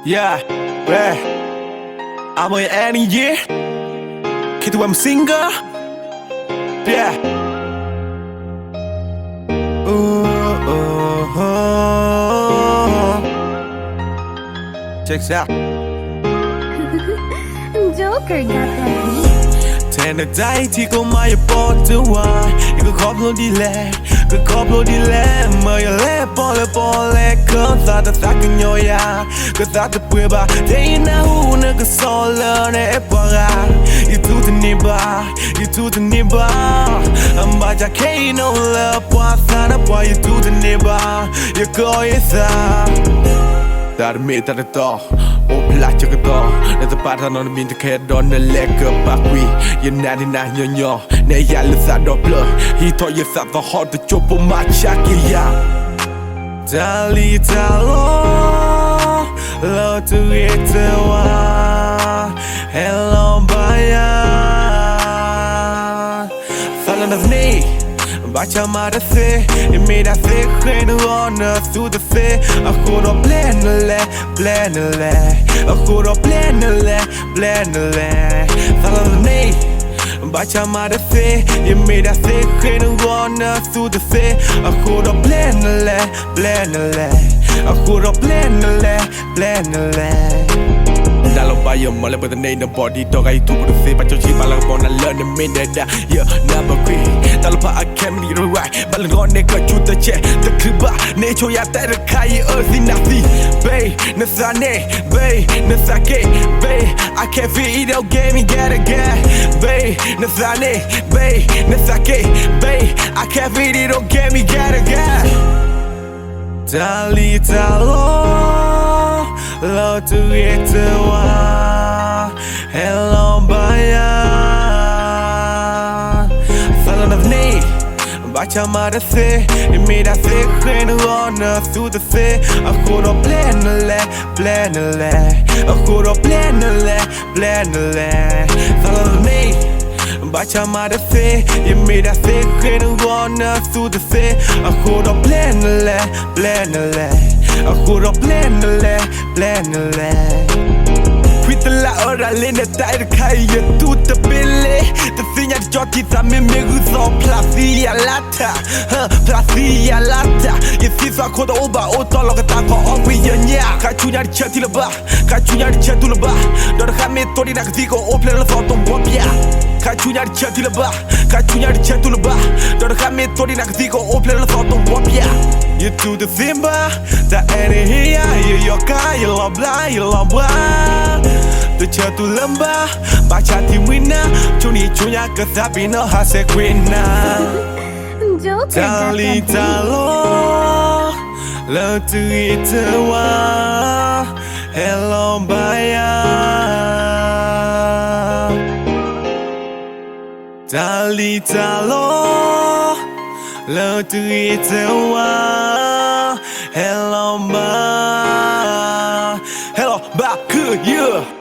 Yeah, yeah. I'm an Annie, yeah. Kid, I'm singer. Yeah. Check this out. Joker got that beat. Ten a day, tickle my ball to wine. You can call no delay. Good couple delay. My lap on the ball, like cause I the second yo ya. Cause I the puba. They know who nigga solo, ne epara. You to the neighbor, you to the neighbor. I'm by the cane, no love, what's not a boy, you to the neighbor. You go inside. That made that at all. Oh, black you go. There's a pattern on the mean to get on the leg up back we. You're 99, you're nay, yeah, let's add up blood. He taught you that the heart to chop on my chucky, yeah. Dali Dalo, love to get to one. Hello, Baya. Fallen of knee. Bacha marase, it made a thick rain on us to the sea. I could have blend I could have blend Follow the knee. Bacha marase, it made a thick rain on us to the sea. I could have blend I could have blend Dalo bayo mole with the name the body dog I do the say but you cheap I wanna learn the minute that yeah never quit Dalo pa I can't lead the right but on nigga shoot the check the kliba nature ya that the kai earthy nazi bay nasane bay nasake bay I can't feel it out game me get again bay nasane bay nasake bay I can't feel it out game me get again Dali Dalo love to get to one. Hello, Baya. Fallen of need. Bacha marase. It made a thick rain on us to the sea. I could have blend I could have blend Fallen of need. Bacha marase. It made a thick rain on us to the sea. I could have blend I could have blend Quit the la ora lena tai the kai you do the billy The thing at jockey that me who's on placia lata Placia lata You see so called over auto look at that on with your nya Kachunya chatila ba Kachunya chatula ba Don't have me tori na zigo open the thought on bopia Kachunya chatila ba Kachunya chatula ba Don't have me tori na zigo open the thought on bopia You do the Simba, the energy, you yoka, you love blah, you love blah. The chatu lamba, bachati winna, chuni chunya kasabino hase quinna. Joker got Dali that Dalo, love to eat one. Hello, Baya. Dali Dalo. Love to eat one. Hello, ma. Hello, back, good, yeah.